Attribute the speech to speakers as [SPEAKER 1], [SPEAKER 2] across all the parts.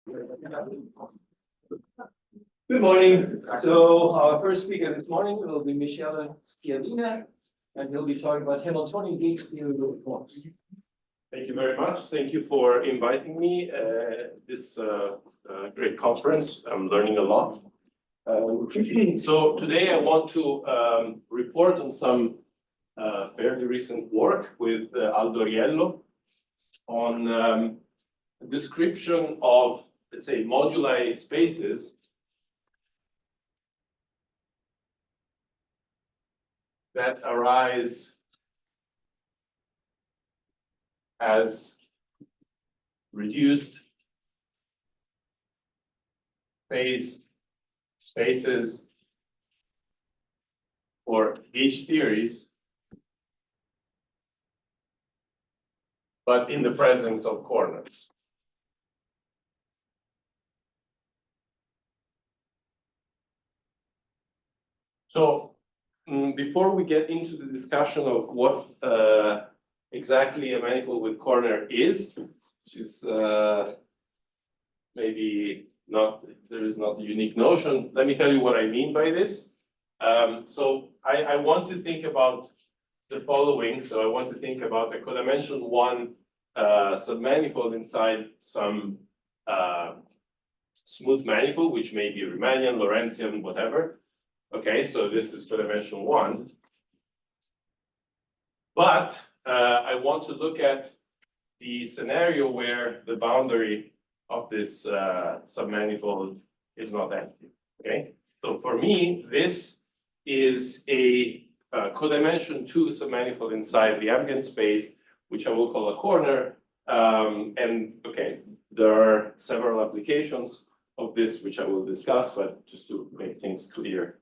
[SPEAKER 1] Good morning. So our first speaker this morning will be Michele Schiavina, and he'll be talking about Hamiltonian gauge theory reforms.
[SPEAKER 2] Thank you very much. Thank you for inviting me this great conference. I'm learning a lot. So today I want to report on some fairly recent work with Aldo Riello on a description of, let's say, moduli spaces that arise as reduced phase spaces or gauge theories, but in the presence of corners. So before we get into the discussion of what exactly a manifold with corner is, which is maybe not, there is not a unique notion. Let me tell you what I mean by this. So I want to think about the following. So I want to think about a codimension one submanifold inside some smooth manifold, which may be Riemannian, Lorentzian, whatever. Okay, so this is codimension one. But I want to look at the scenario where the boundary of this submanifold is not empty. Okay, so for me, this is a codimension two submanifold inside the ambient space, which I will call a corner. And okay, there are several applications of this which I will discuss, but just to make things clear.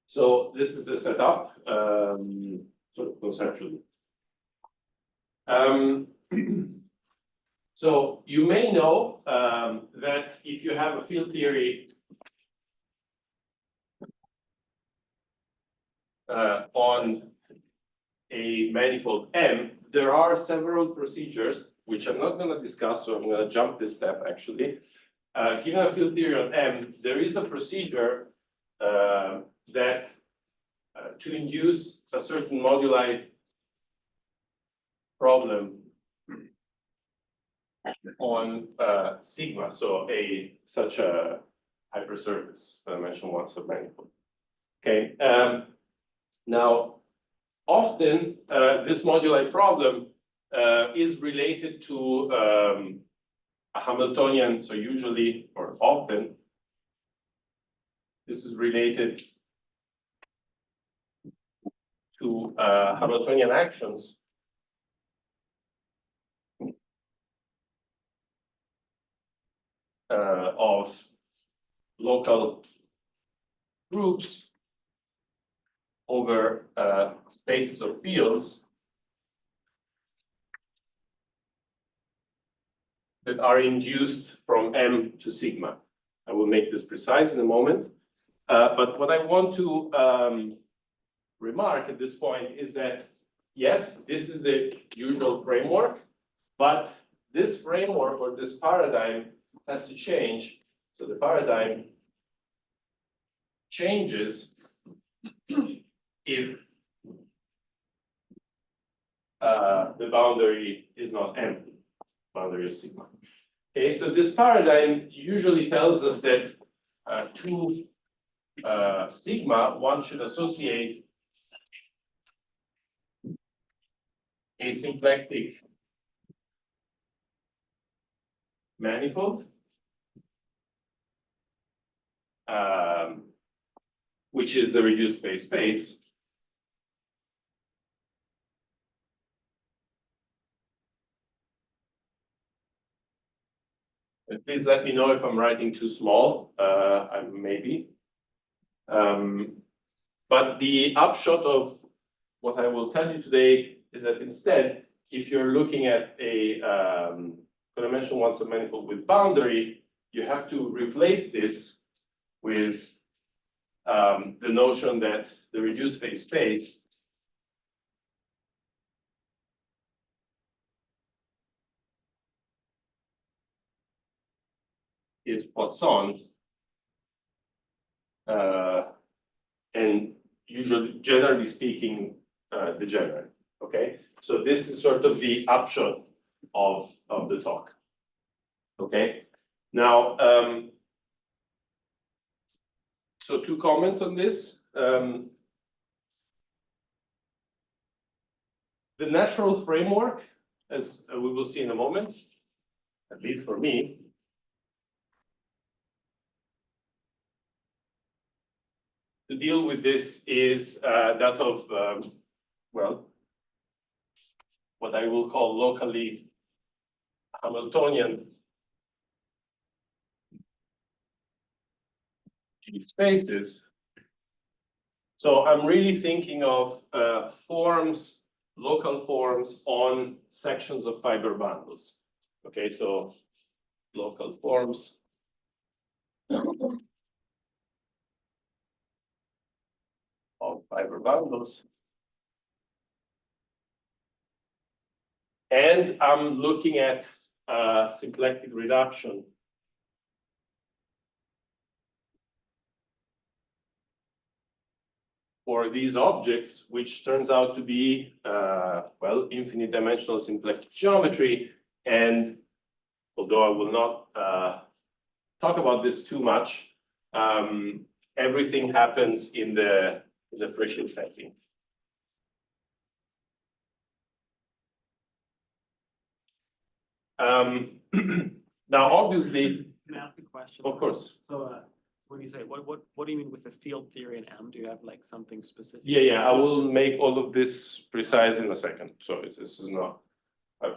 [SPEAKER 2] So this is the setup, sort of conceptually. So you may know that if you have a field theory on a manifold M, there are several procedures which I'm not going to discuss, so I'm going to jump this step actually. Given a field theory on M, there is a procedure that to induce a certain moduli problem on sigma, so such a hypersurface dimension one submanifold. Okay. Now, often this moduli problem is related to a Hamiltonian. So usually, or often, this is related to Hamiltonian actions of local groups over spaces or fields that are induced from M to sigma. I will make this precise in a moment. But what I want to remark at this point is that, yes, this is the usual framework, but this framework or this paradigm has to change. So the paradigm changes if the boundary is not empty, boundary is sigma. Okay, so this paradigm usually tells us that to sigma, one should associate a symplectic manifold, which is the reduced phase space. And please let me know if I'm writing too small, maybe. But the upshot of what I will tell you today is that instead, if you're looking at a codimension one submanifold with boundary, you have to replace this with the notion that the reduced phase space is Poisson. And usually, generally speaking, degenerate. Okay, so this is sort of the upshot of the talk. Okay, now, so 2 comments on this. The natural framework, as we will see in a moment, at least for me, to deal with this is that of, well, what I will call locally Hamiltonian G spaces. So I'm really thinking of forms, local forms on sections of fiber bundles. Okay, so local forms of fiber bundles. And I'm looking at symplectic reduction for these objects, which turns out to be, well, infinite dimensional symplectic geometry. And although I will not talk about this too much, everything happens in the Frischl setting. Now, obviously,
[SPEAKER 3] Can I ask a question?
[SPEAKER 2] of course.
[SPEAKER 3] So, when you say what do you mean with the field theory in M? Do you have like something specific?
[SPEAKER 2] Yeah, I will make all of this precise in a second. So this is not.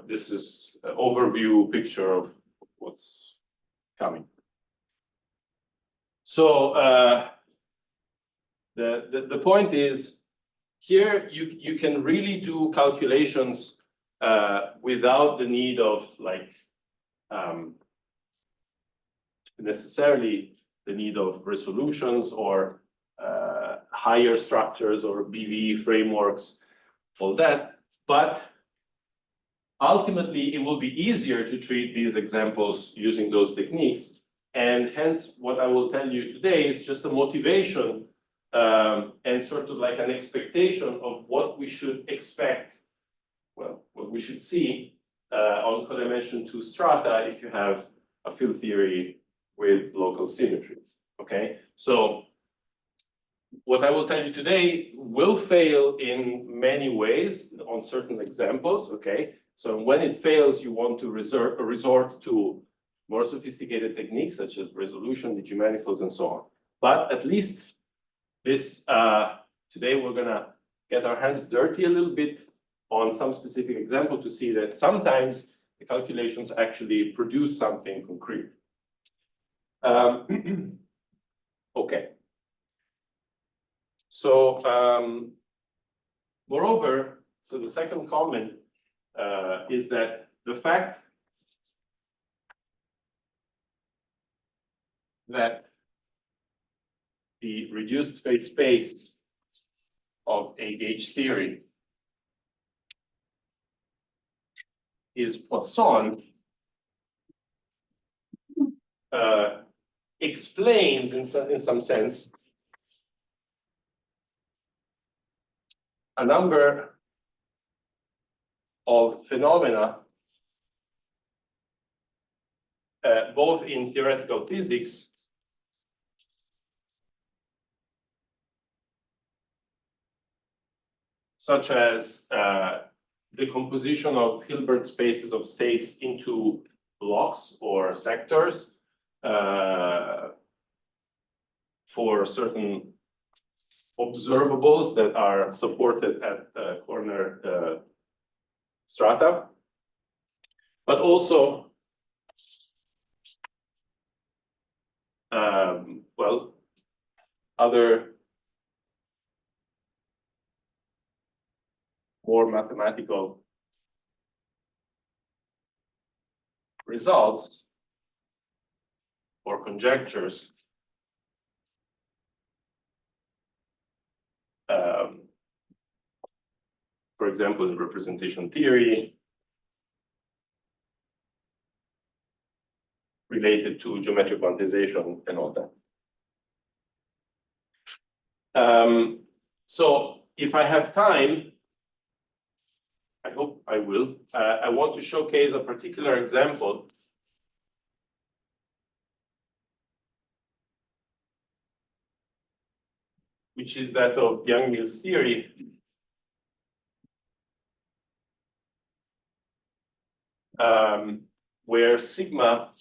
[SPEAKER 2] This is an overview picture of what's coming. So the point is, here you can really do calculations without the need of like necessarily the need of resolutions or higher structures or BV frameworks, all that. But ultimately, it will be easier to treat these examples using those techniques. And hence, what I will tell you today is just a motivation and sort of like an expectation of what we should expect, well, what we should see on codimension 2 strata if you have a field theory with local symmetries, okay? So what I will tell you today will fail in many ways on certain examples, okay? So when it fails, you want to resort to more sophisticated techniques such as resolution, digimanicals, and so on. But at least this, today we're gonna get our hands dirty a little bit on some specific example to see that sometimes the calculations actually produce something concrete. Okay. So, moreover, so the second comment is that the fact that the reduced phase space of a gauge theory is Poisson explains in some sense a number of phenomena both in theoretical physics such as the composition of Hilbert spaces of states into blocks or sectors for certain observables that are supported at corner strata, but also well, other more mathematical results or conjectures for example, in representation theory, related to geometric quantization and all that. So if I have time, I hope I will, I want to showcase a particular example which is that of Young-Mills theory. Where sigma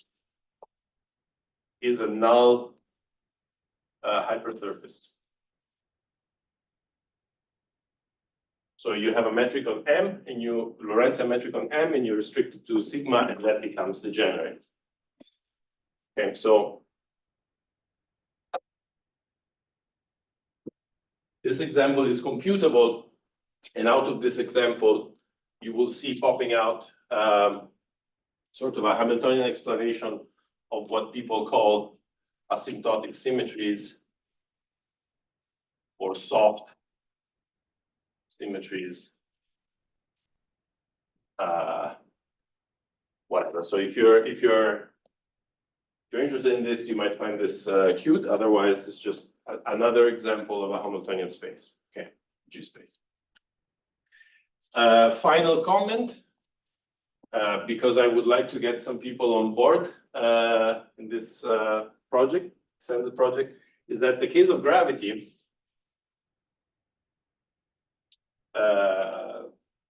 [SPEAKER 2] is a null hypersurface. So you have a metric on M and you Lorentzian metric on M and you restrict it to sigma and that becomes degenerate. Okay, so this example is computable, and out of this example, you will see popping out sort of a Hamiltonian explanation of what people call asymptotic symmetries or soft symmetries. Whatever. So if you're interested in this, you might find this cute. Otherwise, it's just another example of a Hamiltonian space. Okay, G space. Final comment, because I would like to get some people on board in this project, extended project, is that the case of gravity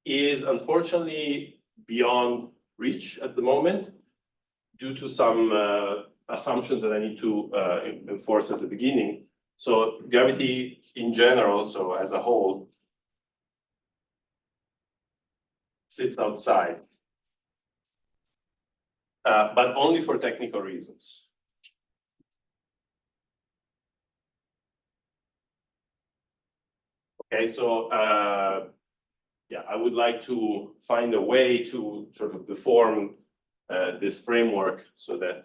[SPEAKER 2] is unfortunately beyond reach at the moment due to some assumptions that I need to enforce at the beginning. So gravity in general, so as a whole, sits outside, but only for technical reasons. Okay, so yeah, I would like to find a way to sort of deform this framework so that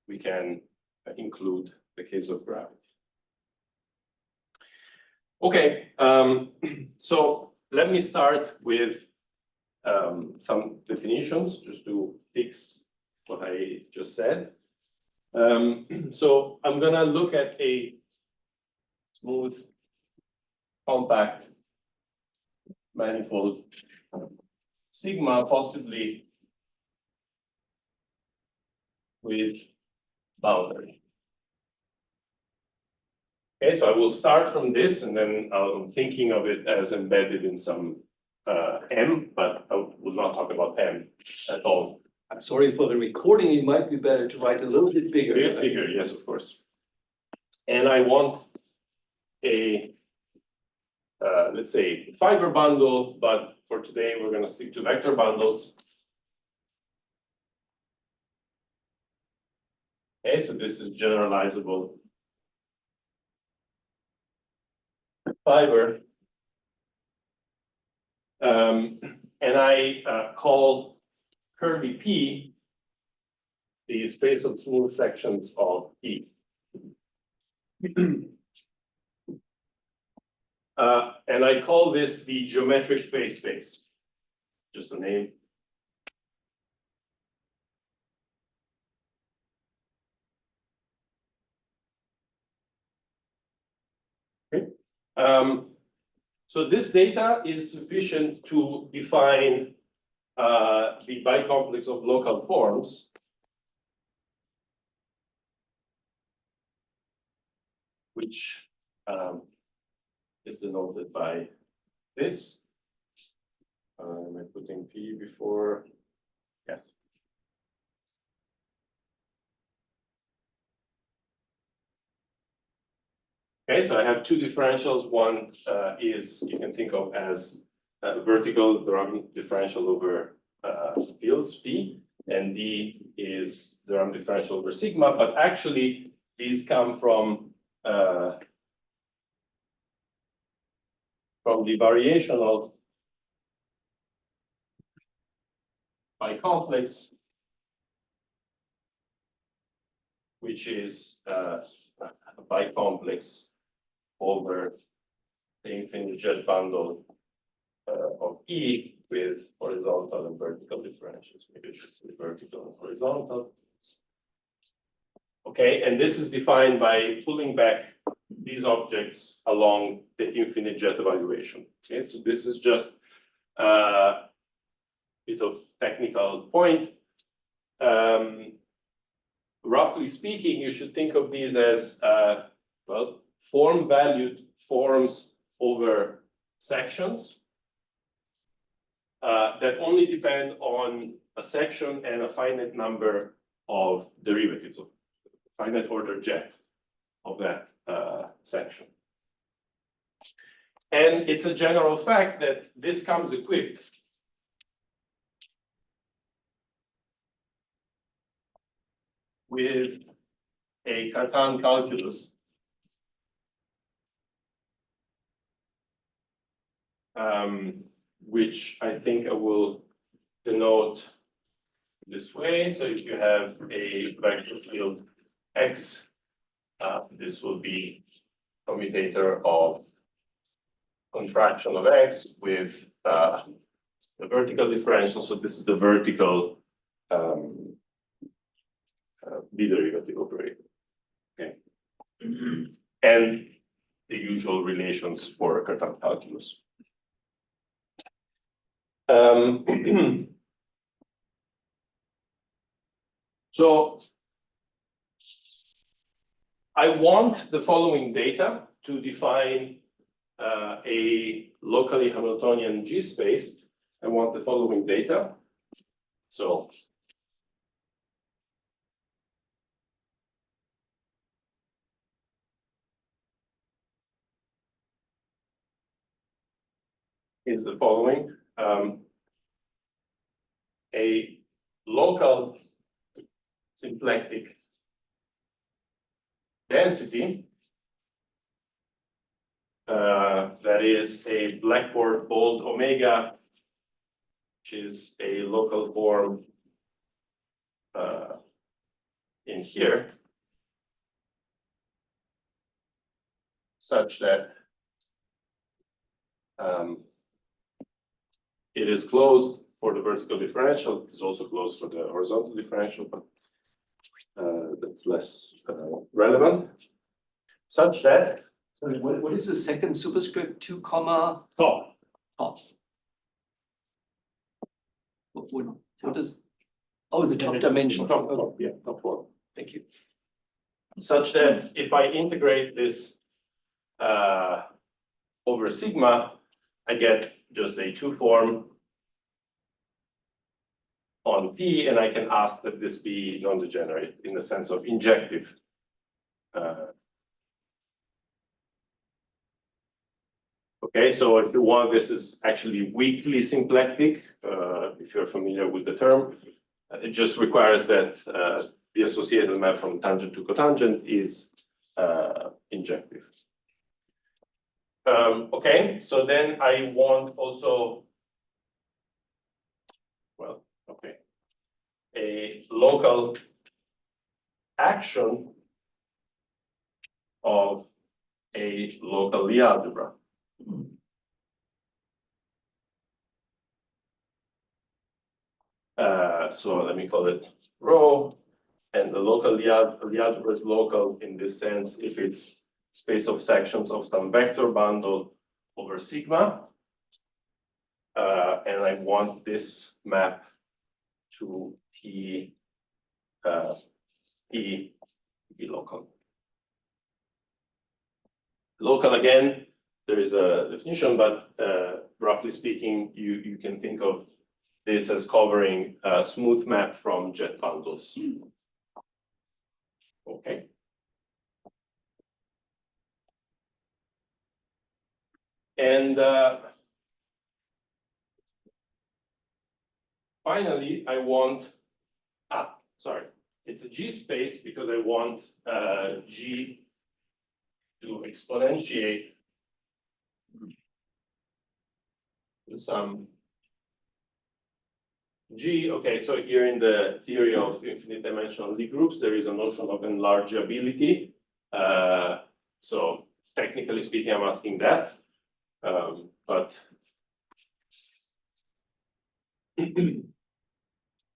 [SPEAKER 2] we can include the case of gravity. Okay, so let me start with some definitions just to fix what I just said. So I'm gonna look at a smooth, compact manifold sigma, possibly with boundary. Okay, so I will start from this and then I'm thinking of it as embedded in some M, but I will not talk about M at all.
[SPEAKER 1] I'm sorry for the recording, it might be better to write a little bit bigger.
[SPEAKER 2] Bigger, yes, of course. And I want a, let's say, fiber bundle, but for today, we're going to stick to vector bundles. Okay, so this is generalizable fiber. And I call curly P the space of smooth sections of E. And I call this the geometric phase space, just a name. Okay. So this data is sufficient to define the bicomplex of local forms, which is denoted by this. Am I putting P before? Yes. Okay, so I have two differentials. One is you can think of as vertical Durham differential over fields P, and D is Durham differential over sigma. But actually, these come from the variational bicomplex, which is a bicomplex over the infinite jet bundle of E with horizontal and vertical differentials. Maybe I should say vertical and horizontal. Okay, and this is defined by pulling back these objects along the infinite jet evaluation. Okay, so this is just a bit of technical point. Roughly speaking, you should think of these as well, form-valued forms over sections that only depend on a section and a finite number of derivatives, of finite order jet of that section. And it's a general fact that this comes equipped with a Cartan calculus which I think I will denote this way. So if you have a vector field X, this will be commutator of contraction of X with the vertical differential. So this is the vertical B derivative operator. Okay. And the usual relations for Cartan calculus. So I want the following data to define a locally Hamiltonian G space. I want the following data. So is the following. A local symplectic density that is a Blackboard bold omega, which is a local form in here, such that it is closed for the vertical differential. It is also closed for the horizontal differential, but that's less relevant. Such that.
[SPEAKER 1] Sorry, what is the second superscript, 2 comma?
[SPEAKER 2] Top.
[SPEAKER 1] Top. What is, oh, the top dimension.
[SPEAKER 2] Top, yeah, top one.
[SPEAKER 1] Thank you.
[SPEAKER 2] Such that if I integrate this over sigma, I get just a 2 form on P, and I can ask that this be non-degenerate in the sense of injective. Okay, so if you want, this is actually weakly symplectic, if you're familiar with the term. It just requires that the associated map from tangent to cotangent is injective. Okay, so then I want also, well, okay, a local action of a local Lie algebra. So let me call it rho, and the local Lie algebra is local in this sense if it's space of sections of some vector bundle over sigma, and I want this map to P be local. Local again, there is a definition, but roughly speaking, you can think of this as covering a smooth map from jet bundles. Okay. And finally, I want, sorry, it's a G space because I want G to exponentiate to some G. Okay, so here in the theory of infinite dimensional Lie groups, there is a notion of enlargeability. So technically speaking, I'm asking that, but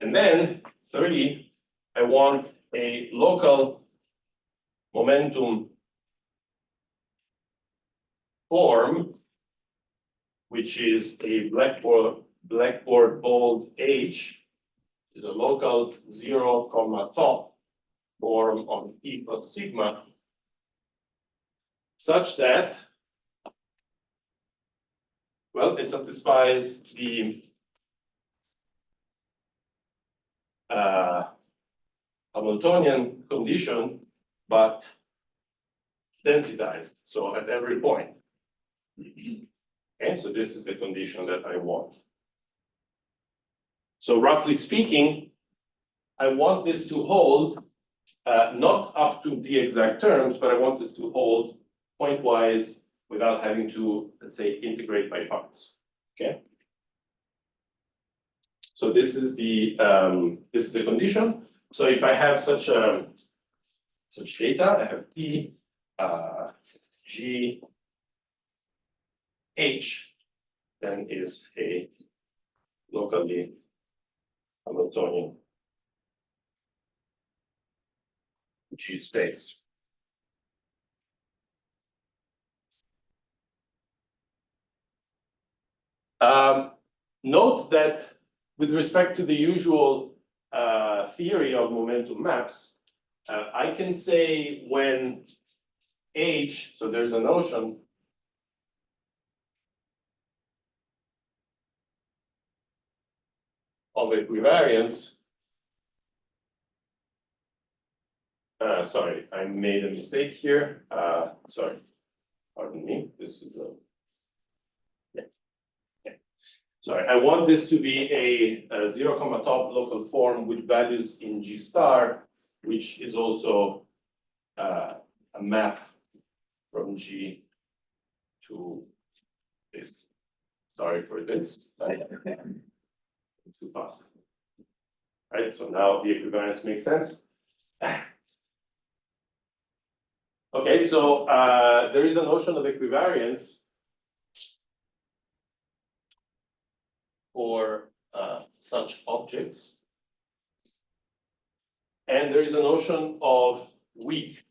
[SPEAKER 2] and then 30, I want a local momentum form, which is a blackboard bold H, is a local 0, top form on E plus sigma, such that, well, it satisfies the Hamiltonian condition, but densitized, so at every point. Okay, so this is the condition that I want. So roughly speaking, I want this to hold, not up to the exact terms, but I want this to hold pointwise without having to, let's say, integrate by parts. Okay. So this is the condition. So if I have such data, I have T, G, H, then is a locally Hamiltonian G space. Note that with respect to the usual theory of momentum maps, I can say when H, so there's a notion of equivariance. Sorry, I made a mistake here. Sorry, pardon me. This is a sorry. I want this to be a 0, top local form with values in G star, which is also a map from G to this. Sorry for this. Too fast. Right, so now the equivariance makes sense. Okay, so there is a notion of equivariance for such objects. And there is a notion of weak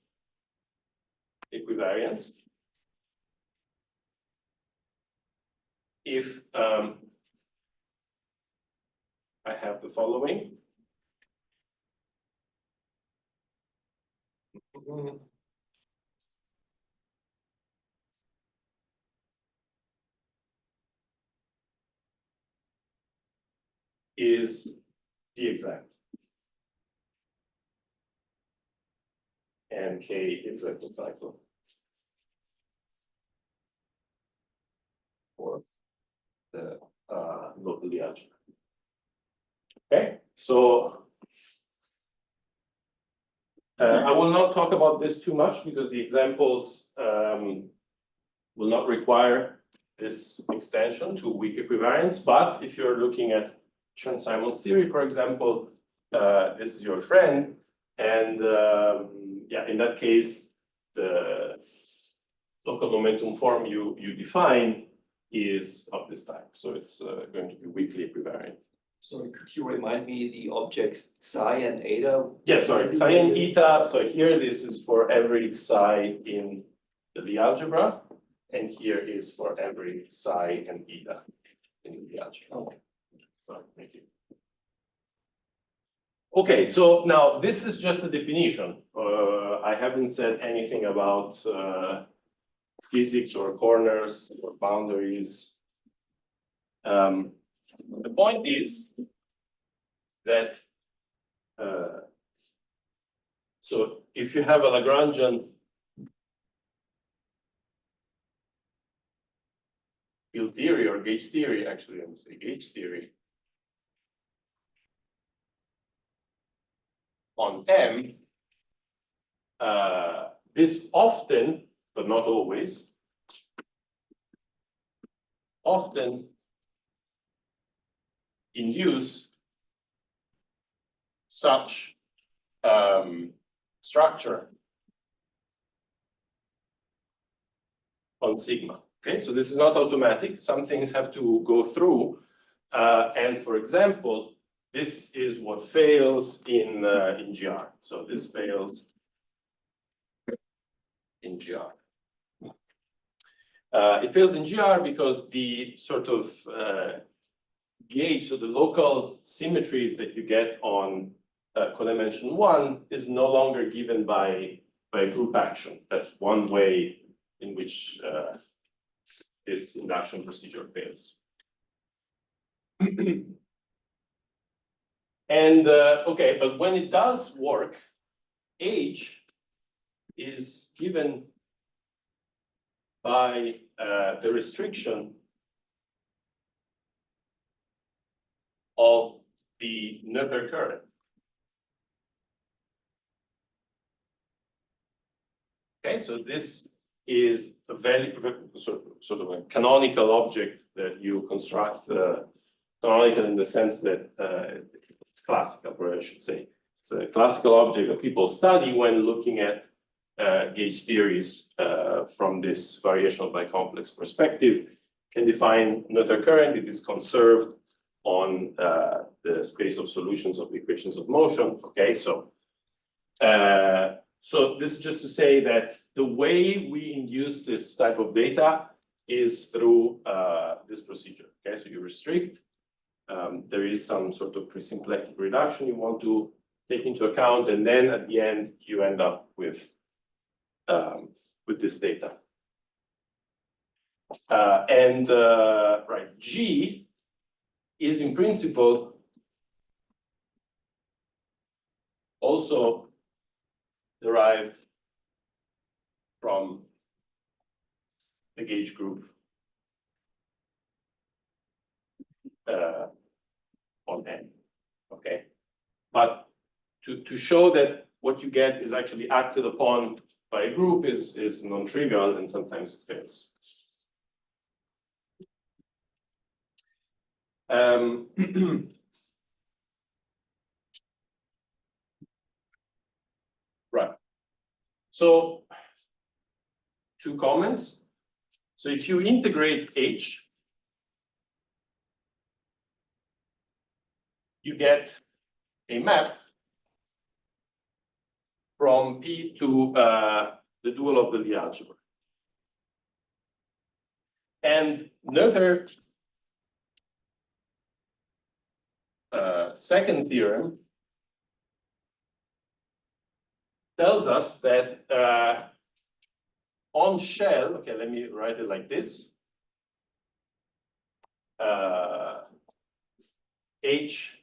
[SPEAKER 2] equivariance. If I have the following. Is the exact. And K is a cycle for the locally algebra. Okay, so I will not talk about this too much because the examples will not require this extension to weak equivariance. But if you're looking at Chern-Simon's theory, for example, this is your friend, and yeah, in that case, the local momentum form you define is of this type. So it's going to be weakly equivariant.
[SPEAKER 1] So could you remind me the objects psi and eta?
[SPEAKER 2] Yeah, sorry, psi and eta. So here this is for every psi in the Lie algebra, and here is for every psi and eta in the algebra.
[SPEAKER 1] Okay.
[SPEAKER 2] Sorry, thank you. Okay, so now this is just a definition. I haven't said anything about physics or corners or boundaries. The point is that so if you have a Lagrangian field theory or gauge theory, actually, let me say gauge theory on M, this often, but not always, often induce such structure on sigma. Okay, so this is not automatic. Some things have to go through. And for example, this is what fails in GR. So this fails in GR. It fails in GR because the sort of gauge, so the local symmetries that you get on codimension 1 is no longer given by group action. That's one way in which this induction procedure fails. And okay, but when it does work, H is given by the restriction of the Notre current. Okay, so this is a very sort of a canonical object that you construct, canonical in the sense that it's classical, or I should say. It's a classical object that people study when looking at gauge theories from this variational bicomplex perspective. Can define Notre current. It is conserved on the space of solutions of the equations of motion. Okay, so this is just to say that the way we induce this type of data is through this procedure. Okay, so you restrict. There is some sort of presymplectic reduction you want to take into account, and then at the end you end up with this data. Right, G is in principle also derived from the gauge group on N. Okay, but to show that what you get is actually acted upon by a group is non-trivial, and sometimes it fails. Right. So 2 comments. So if you integrate H, you get a map from P to the dual of the Lie algebra. And Notre second theorem tells us that on shell, okay, let me write it like this. H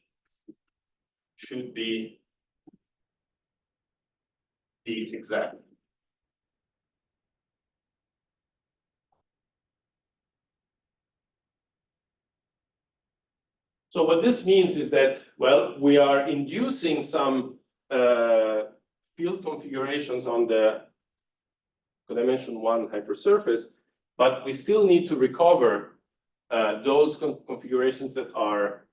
[SPEAKER 2] should be the exact. So what this means is that, well, we are inducing some field configurations on the dimension 1 hypersurface, but we still need to recover those configurations that are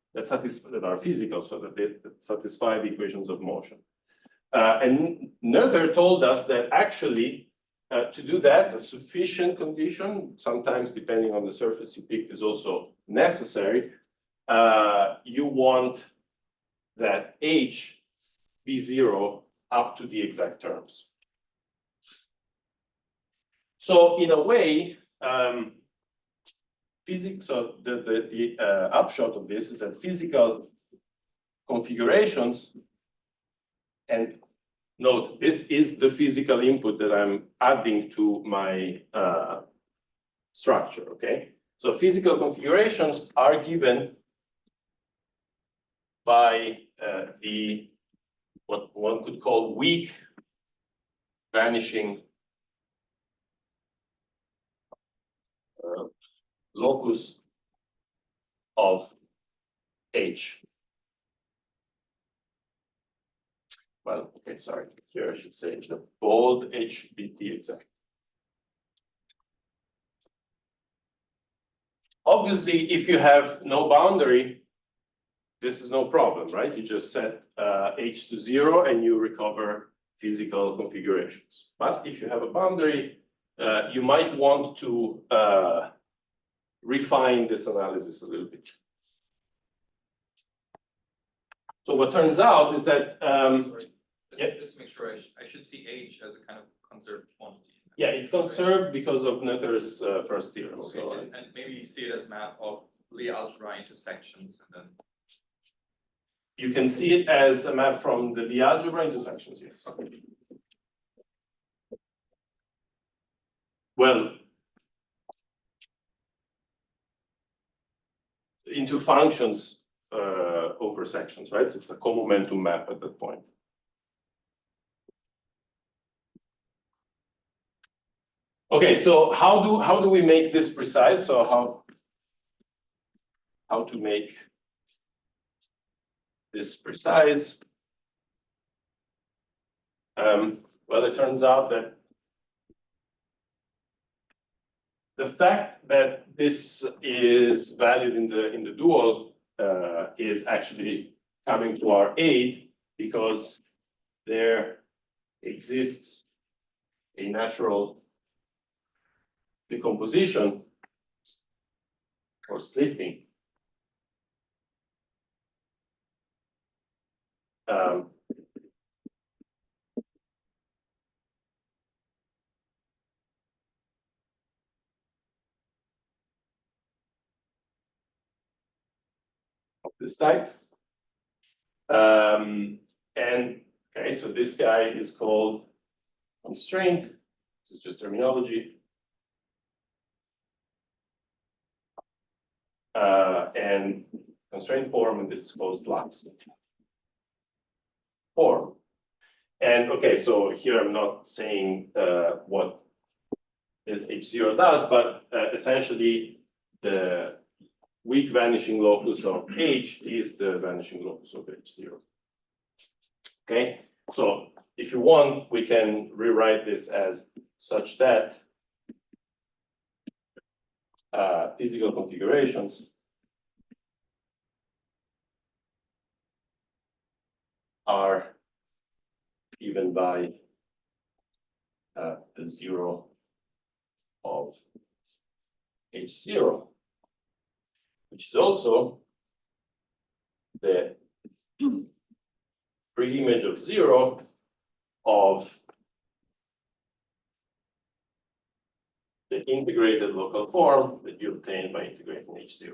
[SPEAKER 2] physical, so that they satisfy the equations of motion. And Notre told us that actually to do that, a sufficient condition, sometimes depending on the surface you picked, is also necessary. You want that H be 0 up to the exact terms. So in a way, so the upshot of this is that physical configurations, and note, this is the physical input that I'm adding to my structure, okay? So physical configurations are given by what one could call weak vanishing locus of H. Well, okay, sorry, here I should say the bold H should be the exact. Obviously, if you have no boundary, this is no problem, right? You just set H to 0 and you recover physical configurations. But if you have a boundary, you might want to refine this analysis a little bit. So what turns out is that
[SPEAKER 4] Just to make sure, I should see H as a kind of conserved quantity.
[SPEAKER 2] Yeah, it's conserved because of Notre's first theorem,
[SPEAKER 4] Okay,
[SPEAKER 2] so.
[SPEAKER 4] and maybe you see it as a map of Lie algebra into sections and then.
[SPEAKER 2] You can see it as a map from the Lie algebra into sections, yes. Well, into functions over sections, right? So it's a co-momentum map at that point. Okay, so how do we make this precise? So how to make this precise? Well, it turns out that the fact that this is valued in the dual is actually coming to our aid because there exists a natural decomposition or splitting of this type. And okay, so this guy is called constraint. This is just terminology. And constraint form, and this is called flux form. And okay, so here I'm not saying what this H0 does, but essentially the weak vanishing locus of H is the vanishing locus of H0. Okay, so if you want, we can rewrite this as such that physical configurations are given by the zero of H0, which is also the pre-image of zero of the integrated local form that you obtain by integrating H0.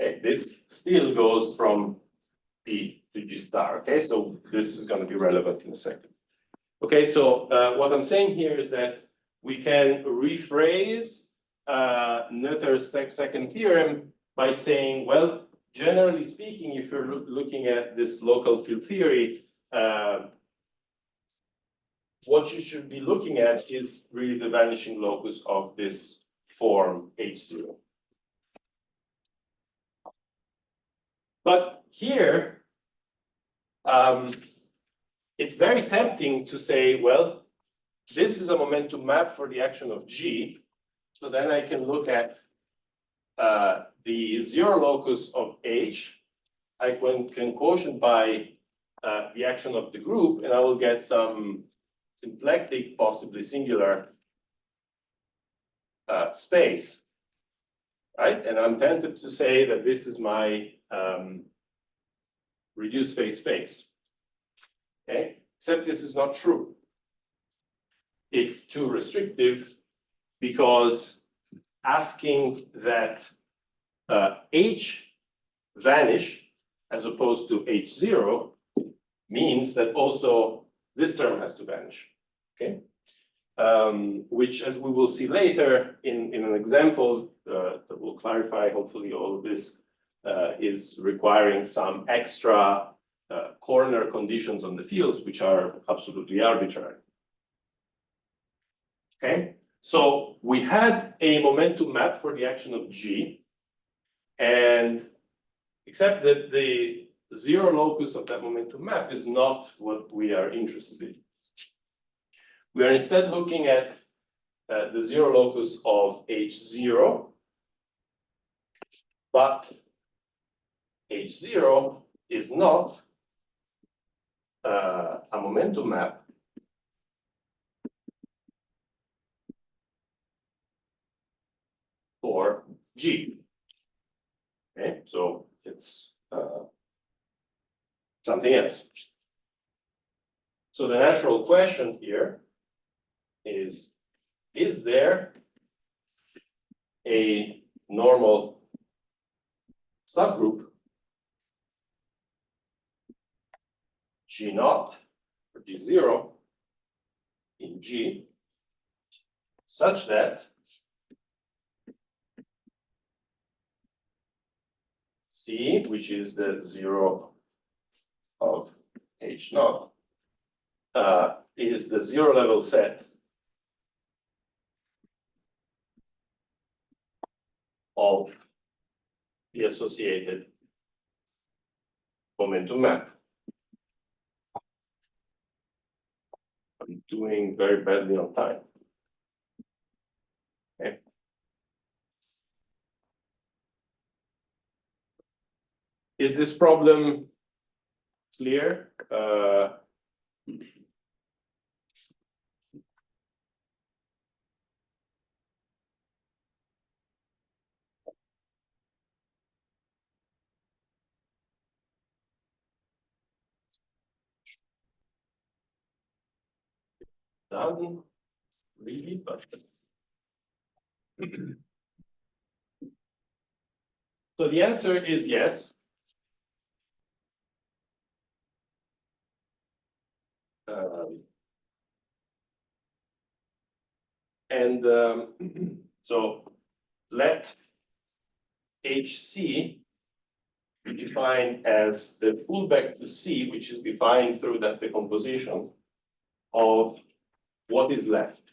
[SPEAKER 2] Okay, this still goes from P to G star. Okay, so this is going to be relevant in a second. Okay, so what I'm saying here is that we can rephrase Notre's second theorem by saying, well, generally speaking, if you're looking at this local field theory, what you should be looking at is really the vanishing locus of this form H0. But here, it's very tempting to say, well, this is a momentum map for the action of G. So then I can look at the zero locus of H. I can quotient by the action of the group, and I will get some symplectic, possibly singular space, right? And I'm tempted to say that this is my reduced phase space. Okay, except this is not true. It's too restrictive because asking that H vanish as opposed to H0 means that also this term has to vanish. Okay, which, as we will see later in an example that will clarify hopefully all of this, is requiring some extra corner conditions on the fields, which are absolutely arbitrary. Okay, so we had a momentum map for the action of G, and except that the zero locus of that momentum map is not what we are interested in. We are instead looking at the zero locus of H0, but H0 is not a momentum map for G. Okay, so it's something else. So the natural question here is there a normal subgroup G naught or G0 in G such that C, which is the 0 of H naught, is the zero level set of the associated momentum map. I'm doing very badly on time. Okay. Is this problem clear? Done, really, but so the answer is yes. So let HC be defined as the pullback to C, which is defined through that decomposition of what is left.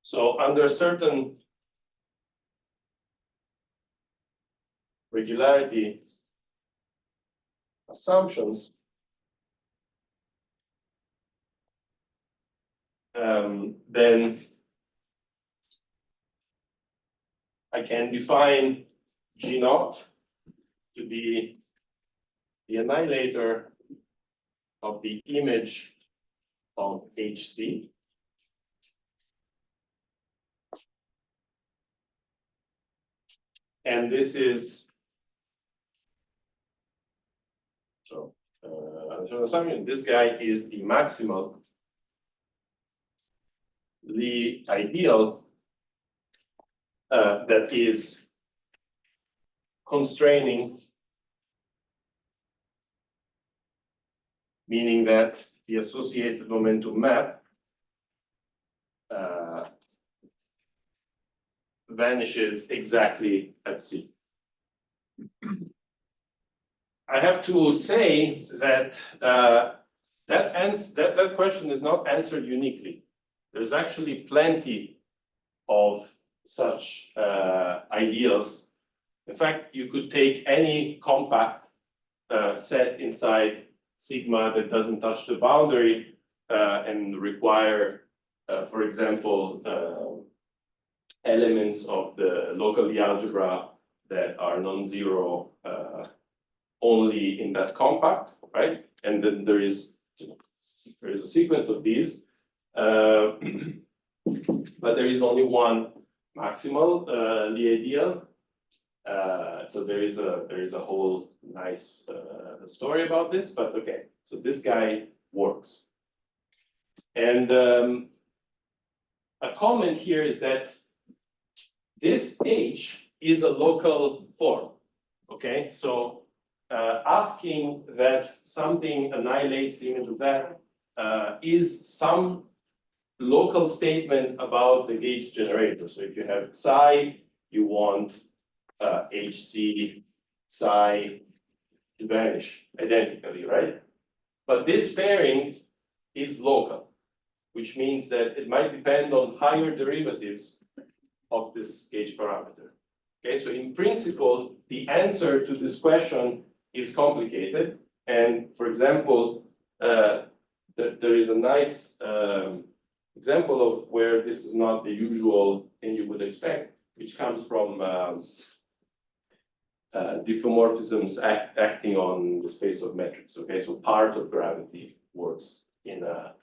[SPEAKER 2] So under certain regularity assumptions, then I can define G naught to be the annihilator of the image of HC. And this is this guy is the maximal, the ideal that is constraining, meaning that the associated momentum map vanishes exactly at C. I have to say that that question is not answered uniquely. There's actually plenty of such ideals. In fact, you could take any compact set inside sigma that doesn't touch the boundary and require, for example, elements of the local algebra that are non-zero only in that compact, right? And then there is a sequence of these, but there is only one maximal Lie ideal. So there is a whole nice story about this, but okay. So this guy works, and a comment here is that this H is a local form. Okay, so asking that something annihilates the image of that is some local statement about the gauge generator. So if you have psi, you want HC psi to vanish identically, right? But this pairing is local, which means that it might depend on higher derivatives of this gauge parameter. Okay, so in principle, the answer to this question is complicated. And for example, there is a nice example of where this is not the usual thing you would expect, which comes from diffeomorphisms acting on the space of metrics. Okay, so part of gravity works in a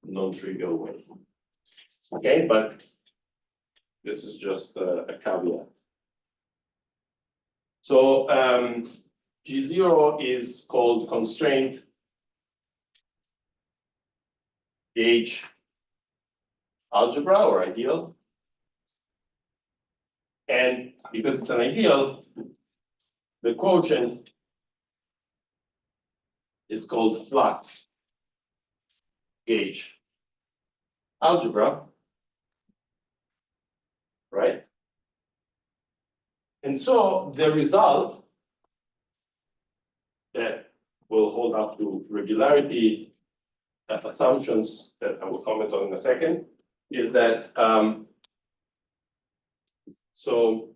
[SPEAKER 2] non-trivial way. Okay, but this is just a caveat. So G0 is called constraint gauge algebra or ideal. And because it's an ideal, the quotient is called flux gauge algebra, right? And so the result that will hold up to regularity assumptions that I will comment on in a second is that so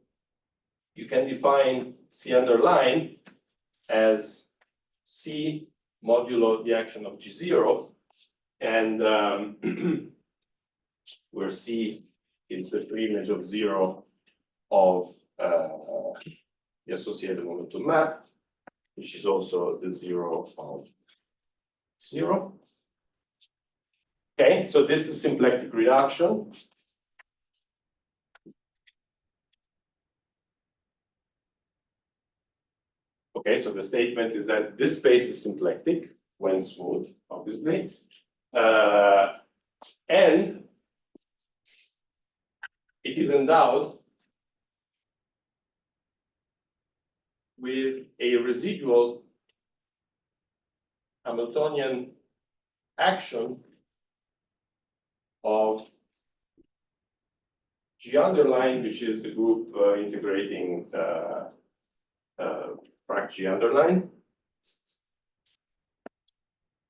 [SPEAKER 2] you can define C underline as C modulo the action of G0, and where C is the preimage of 0 of the associated momentum map, which is also the 0 of 0. Okay, so this is symplectic reduction. Okay, so the statement is that this space is symplectic when smooth, obviously. And it is endowed with a residual Hamiltonian action of G underline, which is a group integrating frac G underline,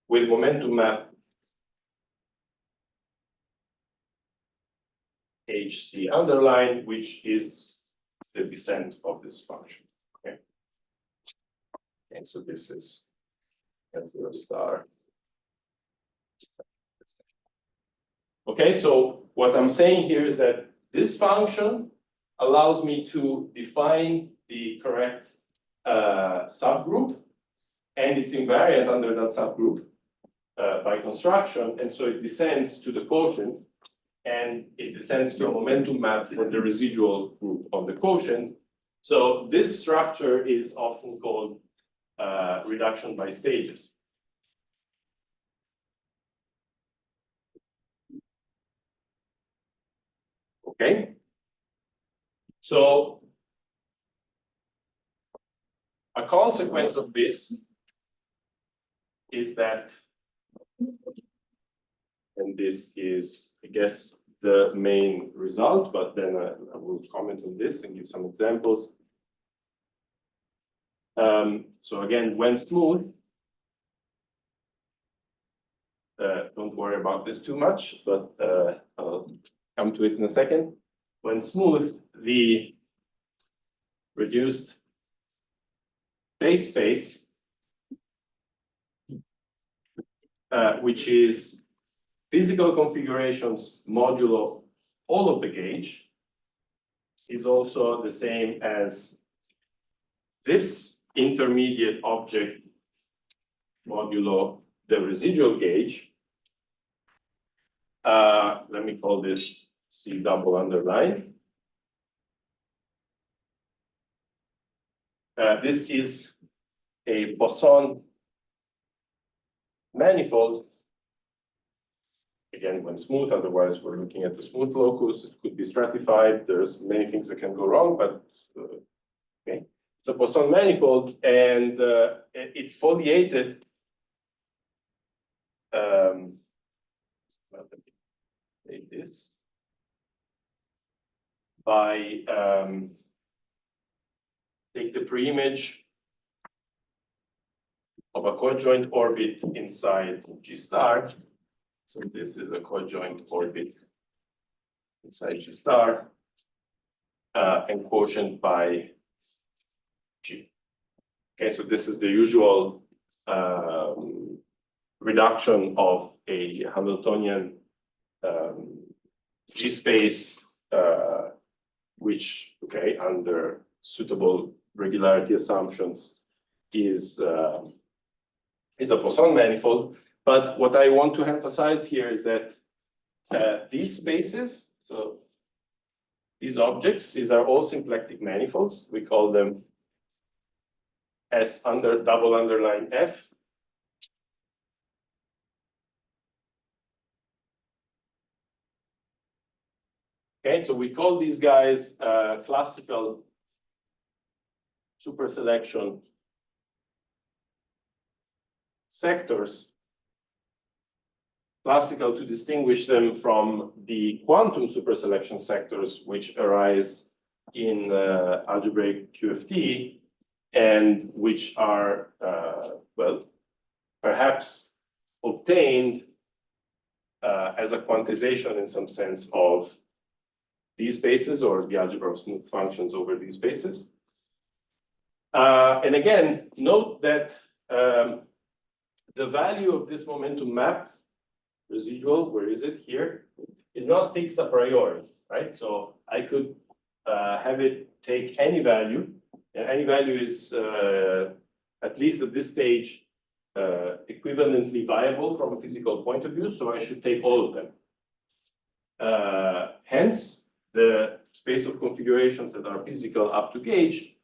[SPEAKER 2] with momentum map HC underline, which is the descent of this function. Okay. And so this is N0 star. Okay, so what I'm saying here is that this function allows me to define the correct subgroup, and it's invariant under that subgroup by construction, and so it descends to the quotient, and it descends to a momentum map for the residual group of the quotient. So this structure is often called reduction by stages. Okay, so a consequence of this is that, and this is, I guess, the main result, but then I will comment on this and give some examples. So again, when smooth, don't worry about this too much, but I'll come to it in a second. When smooth, the reduced base space, which is physical configurations modulo all of the gauge, is also the same as this intermediate object modulo the residual gauge. Let me call this C double underline. This is a Poisson manifold. Again, when smooth, otherwise we're looking at the smooth locus. It could be stratified. There's many things that can go wrong, but okay. It's a Poisson manifold, and it's foliated. Let me take this by take the preimage of a cojoint orbit inside G star. So this is a cojoint orbit inside G star, and quotient by G. Okay, so this is the usual reduction of a Hamiltonian G space, which, okay, under suitable regularity assumptions is a Poisson manifold. But what I want to emphasize here is that these spaces, so these objects, these are all symplectic manifolds. We call them S under double underline F. Okay, so we call these guys classical superselection sectors. Classical to distinguish them from the quantum superselection sectors, which arise in algebraic QFT and which are, well, perhaps obtained as a quantization in some sense of these spaces or the algebra of smooth functions over these spaces. And again, note that the value of this momentum map residual, where is it? Here, is not fixed a priori, right? So I could have it take any value, and any value is, at least at this stage, equivalently viable from a physical point of view, so I should take all of them. Hence, the space of configurations that are physical up to gauge,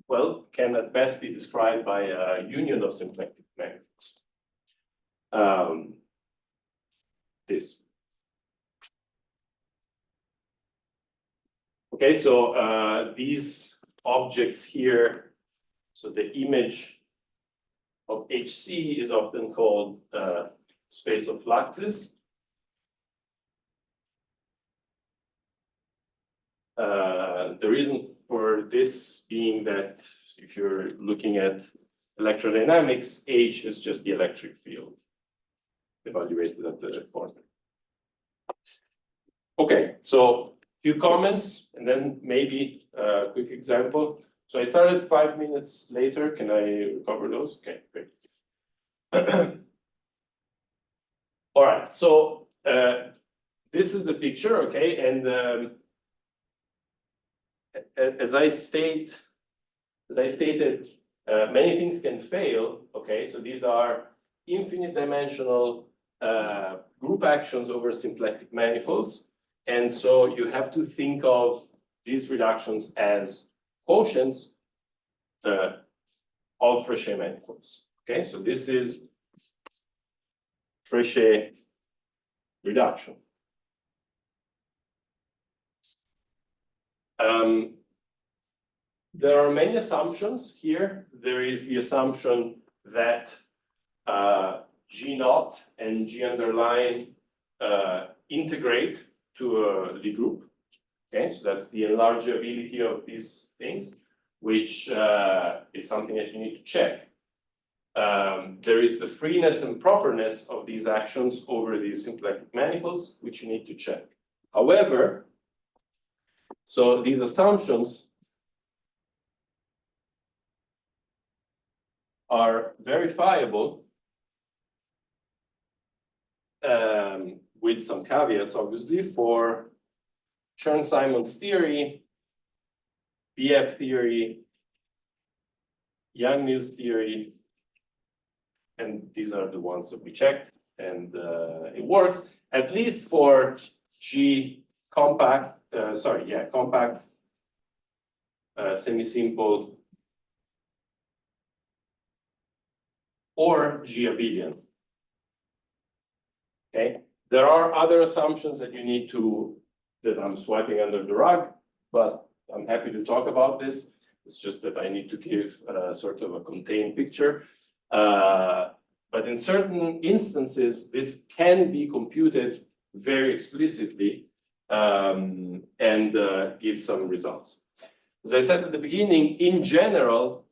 [SPEAKER 2] well, can at best be described by a union of symplectic manifolds. This. Okay, so these objects here, so the image of HC is often called space of fluxes. The reason for this being that if you're looking at electrodynamics, H is just the electric field evaluated at the corner. Okay, so few comments and then maybe a quick example. So I started 5 minutes later. Can I recover those? Okay, great. All right, so this is the picture, okay, and as I stated, many things can fail. Okay, so these are infinite dimensional group actions over symplectic manifolds, and so you have to think of these reductions as quotients of Frechet manifolds. Okay, so this is Frechet reduction. There are many assumptions here. There is the assumption that G naught and G underline integrate to a Lie group. Okay, so that's the enlargeability of these things, which is something that you need to check. There is the freeness and properness of these actions over these symplectic manifolds, which you need to check. However, so these assumptions are verifiable with some caveats, obviously, for Chern-Simons theory, BF theory, Yang-Mills theory, and these are the ones that we checked, and it works, at least for G compact, compact, semi-simple, or G abelian. Okay, there are other assumptions that you need to, that I'm swiping under the rug, but I'm happy to talk about this. It's just that I need to give sort of a contained picture. But in certain instances, this can be computed very explicitly and give some results. As I said at the beginning, in general,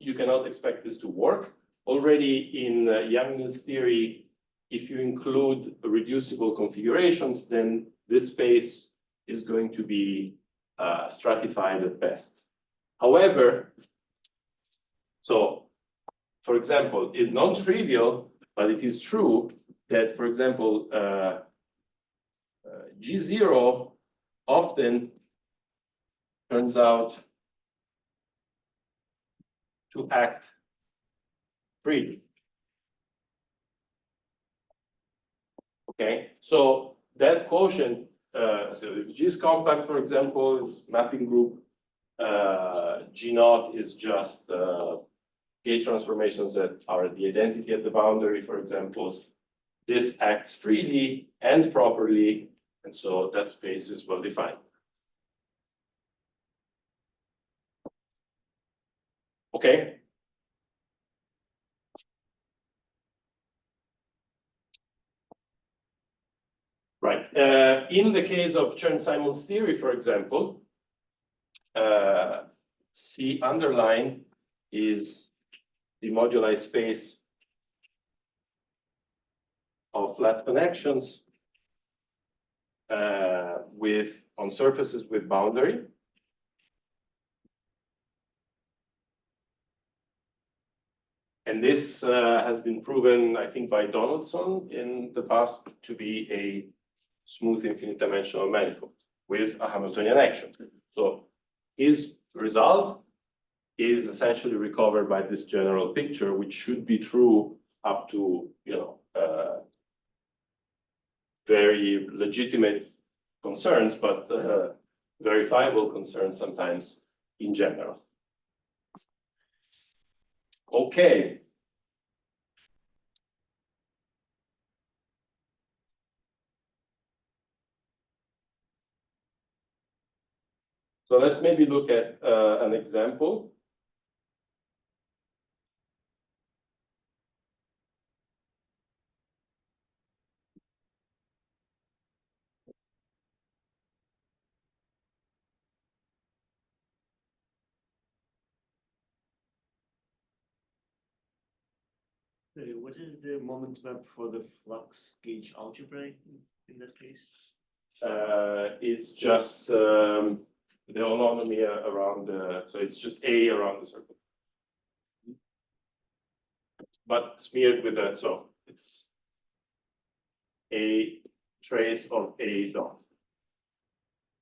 [SPEAKER 2] you cannot expect this to work. Already in Yang-Mills theory, if you include reducible configurations, then this space is going to be stratified at best. However, so for example, it's non-trivial, but it is true that, for example, G0 often turns out to act freely. Okay, so that quotient, so if G is compact, for example, is mapping group, G naught is just gauge transformations that are the identity at the boundary, for example. This acts freely and properly, And so that space is well defined. Okay. Right. In the case of Chern-Simons theory, for example, C underline is the moduli space of flat connections on surfaces with boundary. And this has been proven, I think, by Donaldson in the past to be a smooth infinite dimensional manifold with a Hamiltonian action. So his result is essentially recovered by this general picture, which should be true up to, very legitimate concerns, but verifiable concerns sometimes in general. Okay. So let's maybe look at an example.
[SPEAKER 5] What is the moment map for the flux gauge algebra in that case?
[SPEAKER 2] It's just the holonomy around so it's just A around the circle. But smeared with that, so it's a trace of A dot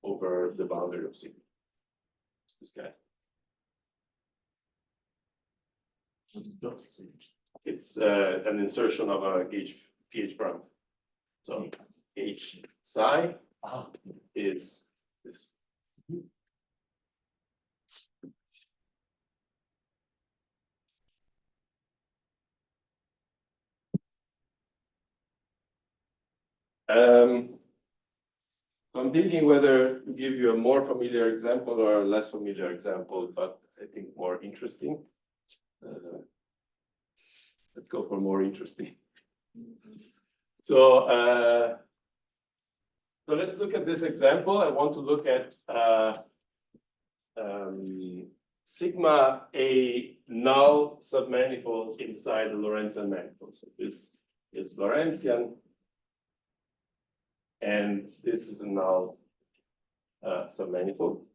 [SPEAKER 2] over the boundary of C. It's this guy. It's an insertion of a gauge pH parameter. So H psi is this. I'm thinking whether to give you a more familiar example or a less familiar example, but I think more interesting. Let's go for more interesting. So let's look at this example. I want to look at sigma a null submanifold inside the Lorentzian manifold. So this is Lorentzian, and this is a null submanifold.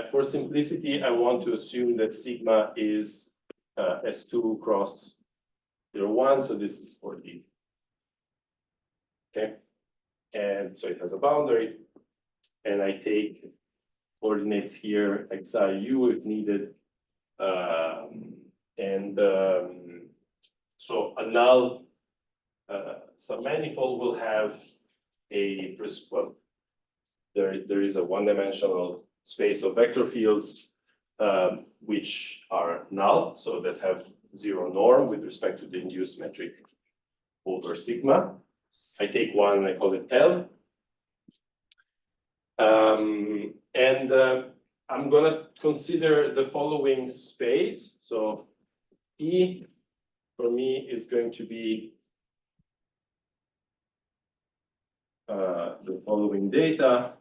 [SPEAKER 2] For simplicity, I want to assume that sigma is S2 cross 0, 1, so this is for D. Okay, and so it has a boundary, and I take coordinates here, xi, u if needed, so a null submanifold will have a, well, there is a one-dimensional space of vector fields which are null, so that have zero norm with respect to the induced metric over sigma. I take one, I call it L. I'm gonna consider the following space. So E for me is going to be the following data.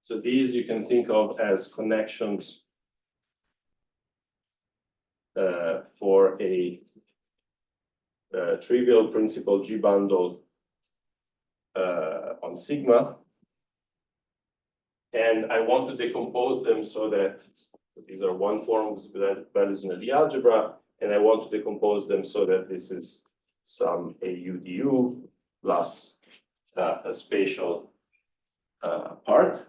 [SPEAKER 2] So these you can think of as connections for a trivial principal G bundle on sigma. And I want to decompose them so that these are one form with values in the Lie algebra, and I want to decompose them so that this is some AU du plus a spatial part.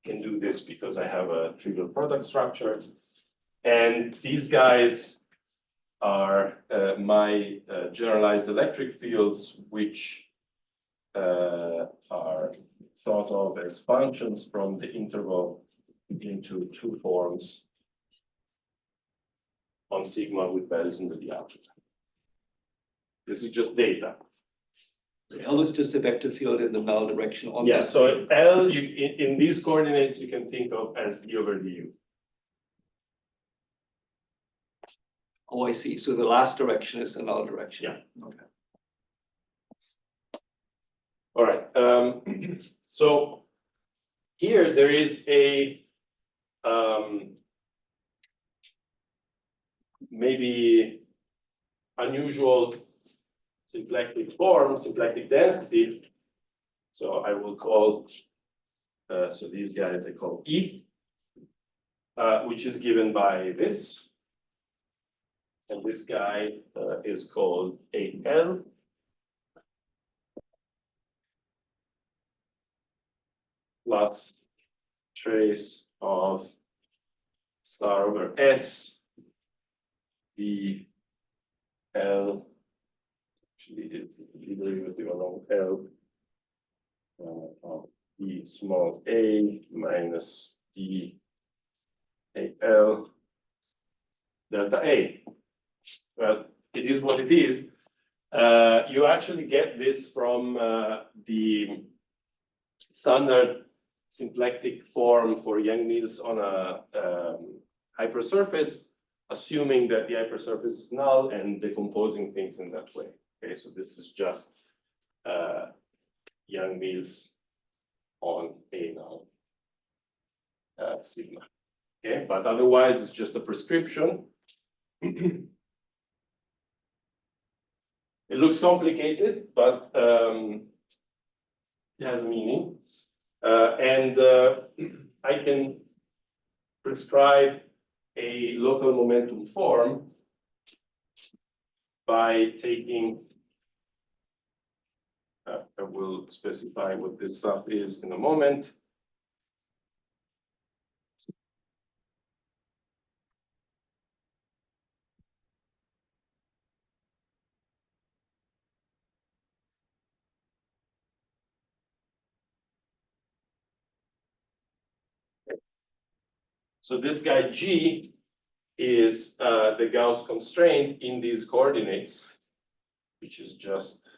[SPEAKER 2] Can do this because I have a trivial product structure. And these guys are my generalized electric fields, which are thought of as functions from the interval into two forms on sigma with values in the Lie algebra. This is just data.
[SPEAKER 1] L is just a vector field in the null direction on
[SPEAKER 2] Yeah,
[SPEAKER 1] this.
[SPEAKER 2] so L, in these coordinates, you can think of as d over du.
[SPEAKER 1] Oh, I see. So the last direction is the null direction.
[SPEAKER 2] Yeah.
[SPEAKER 1] Okay.
[SPEAKER 2] All right, so here there is a maybe unusual symplectic form, symplectic density. So I will call, so these guys I call E, which is given by this. And this guy is called AL. Plus trace of star over S, the L, actually it's the derivative along L, of the small a minus d AL delta A. Well, it is what it is. You actually get this from the standard symplectic form for Yang-Mills on a hypersurface, assuming that the hypersurface is null and decomposing things in that way. Okay, so this is just Yang-Mills on a null sigma. Okay, but otherwise it's just a prescription. It looks complicated, but it has meaning. I can prescribe a local momentum form by taking, I will specify what this stuff is in a moment. So this guy G is the Gauss constraint in these coordinates, which is just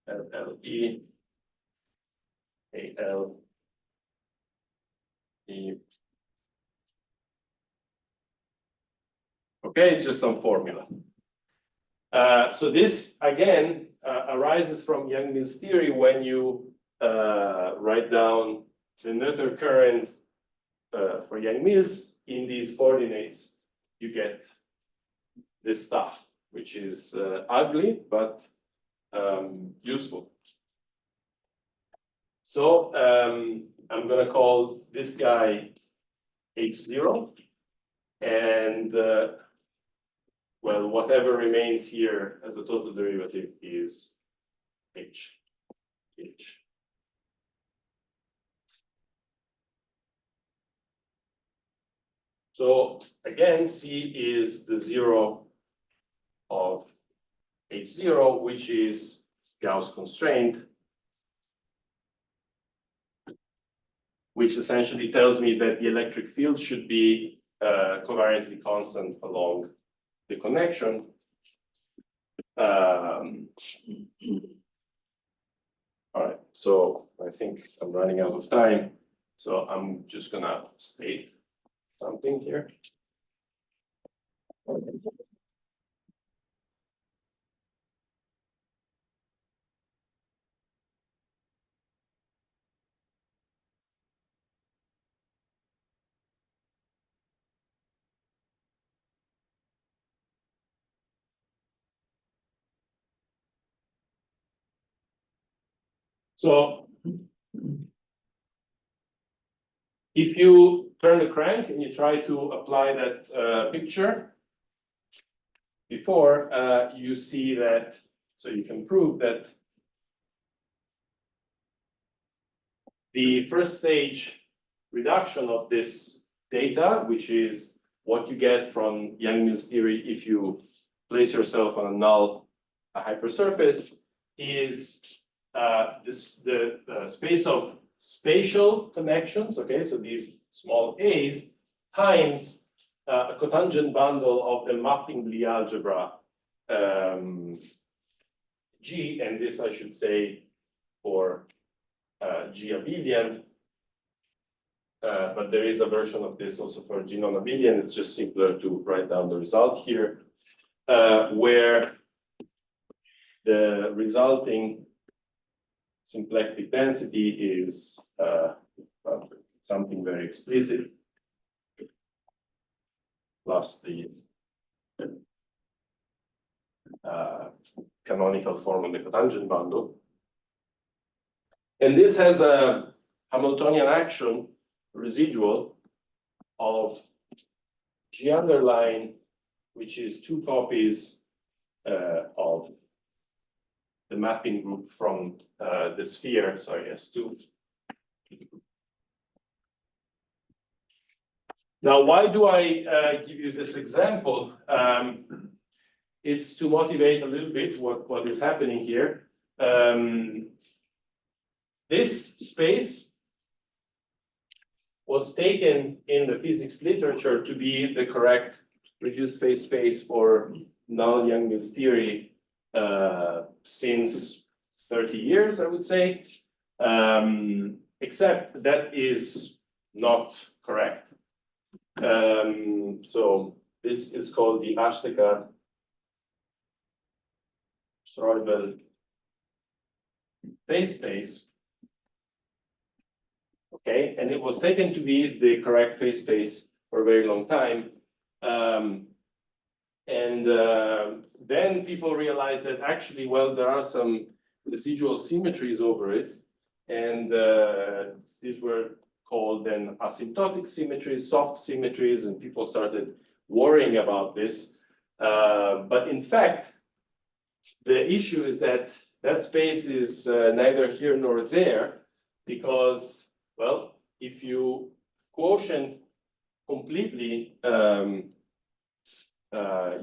[SPEAKER 2] LE, AL, E. Okay, it's just some formula. So this again arises from Yang-Mills theory when you write down the Notre current for Yang-Mills in these coordinates, you get this stuff, which is ugly but useful. So I'm going to call this guy H0, and well, whatever remains here as a total derivative is H. So again, C is the zero of H0, which is Gauss constraint, which essentially tells me that the electric field should be covariantly constant along the connection. All right, so I think I'm running out of time, so I'm just gonna state something here. So if you turn the crank and you try to apply that picture before, you see that, so you can prove that the first stage reduction of this data, which is what you get from Yang-Mills theory if you place yourself on a null hypersurface, is the space of spatial connections, okay, so these small a's, times a cotangent bundle of the mapping Lie algebra G, and this I should say for G abelian. But there is a version of this also for G non-abelian. It's just simpler to write down the result here, where the resulting symplectic density is well, something very explicit, plus the canonical form of the cotangent bundle. And this has a Hamiltonian action residual of G underline, which is two copies of the mapping group from the sphere, sorry, S2. Now, why do I give you this example? It's to motivate a little bit what is happening here. This space was taken in the physics literature to be the correct reduced phase space for Null-Young-Mills theory since 30 years, I would say, except that is not correct. So this is called the Ashtekar-Streubel phase space. Okay, and it was taken to be the correct phase space for a very long time. Then people realized that actually, well, there are some residual symmetries over it. And these were called then asymptotic symmetries, soft symmetries, and people started worrying about this. But in fact, the issue is that that space is neither here nor there, because, well, if you quotient completely,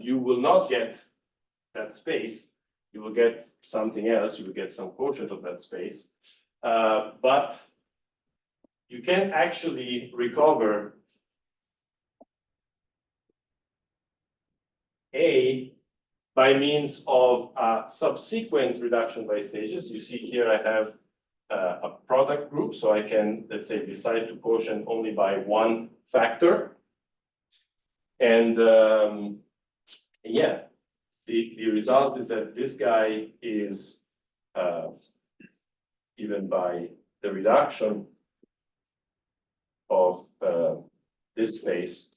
[SPEAKER 2] you will not get that space. You will get something else. You will get some quotient of that space. But you can actually recover A by means of a subsequent reduction by stages. You see here I have a product group, so I can, let's say, decide to quotient only by one factor. And yeah, the result is that this guy is given by the reduction of this space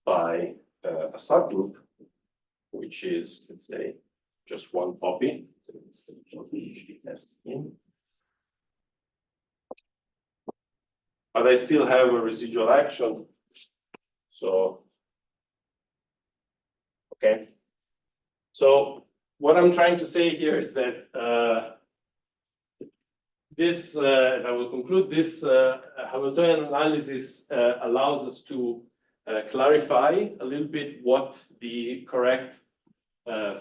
[SPEAKER 2] by a subgroup, which is, let's say, just one copy. So it's in. But I still have a residual action. So, okay. So what I'm trying to say here is that this, I will conclude, this Hamiltonian analysis allows us to clarify a little bit what the correct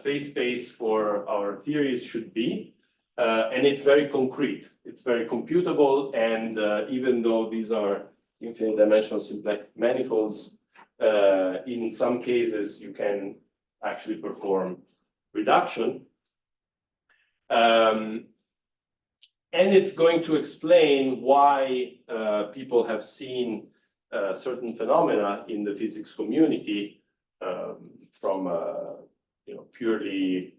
[SPEAKER 2] phase space for our theories should be. And it's very concrete, it's very computable, and even though these are infinite dimensional symplectic manifolds, in some cases you can actually perform reduction. And it's going to explain why people have seen certain phenomena in the physics community from a purely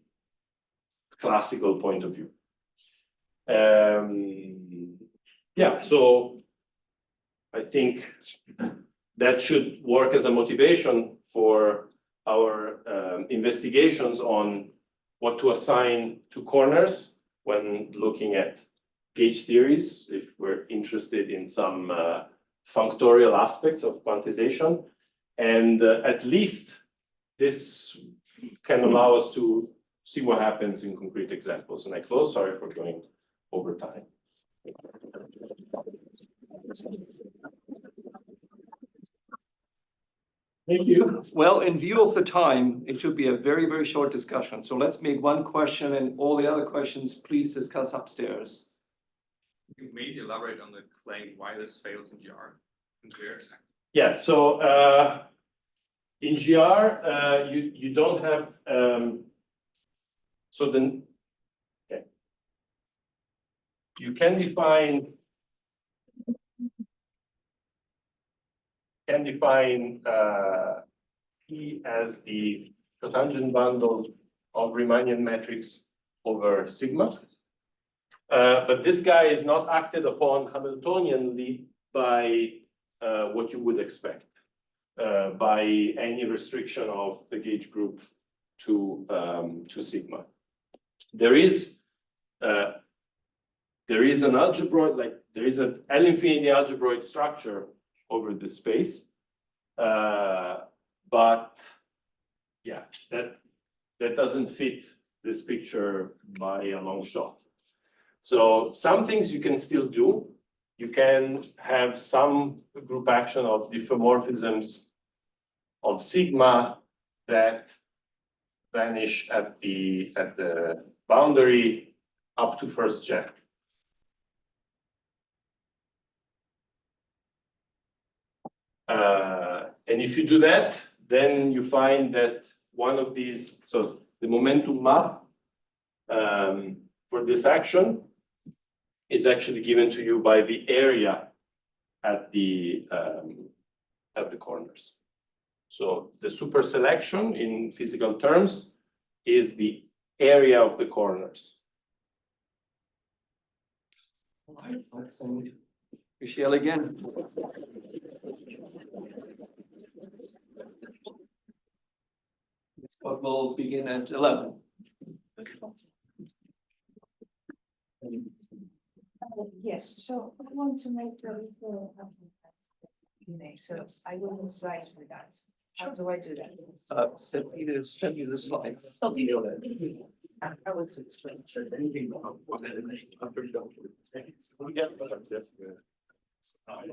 [SPEAKER 2] classical point of view. Yeah, so I think that should work as a motivation for our investigations on what to assign to corners when looking at gauge theories, if we're interested in some functorial aspects of quantization. And at least this can allow us to see what happens in concrete examples. And I close, sorry for going over time. Thank you.
[SPEAKER 1] Well, in view of the time, it should be a very, very short discussion. So let's make one question, and all the other questions, please discuss upstairs.
[SPEAKER 4] You maybe elaborate on the claim why this fails in GR.
[SPEAKER 2] Yeah, so in GR, you don't have, so you can define P as the cotangent bundle of Riemannian metrics over sigma. But this guy is not acted upon Hamiltonianly by what you would expect, by any restriction of the gauge group to sigma. There is an algebroid, like there is an L infinity algebroid structure over the space, but yeah, that doesn't fit this picture by a long shot. So some things you can still do. You can have some group action of diffeomorphisms of sigma that vanish at the boundary up to first check. And if you do that, then you find that one of these, so the momentum map for this action is actually given to you by the area at the corners. So the super selection in physical terms is the area of the corners.
[SPEAKER 1] All right, let's send Michele again. But we'll begin at 11.
[SPEAKER 6] Yes, so I want to make a little. So I will need slides for that. How do I do that?
[SPEAKER 1] Send you the slides.
[SPEAKER 6] Okay.
[SPEAKER 1] You know
[SPEAKER 6] I will do
[SPEAKER 1] that.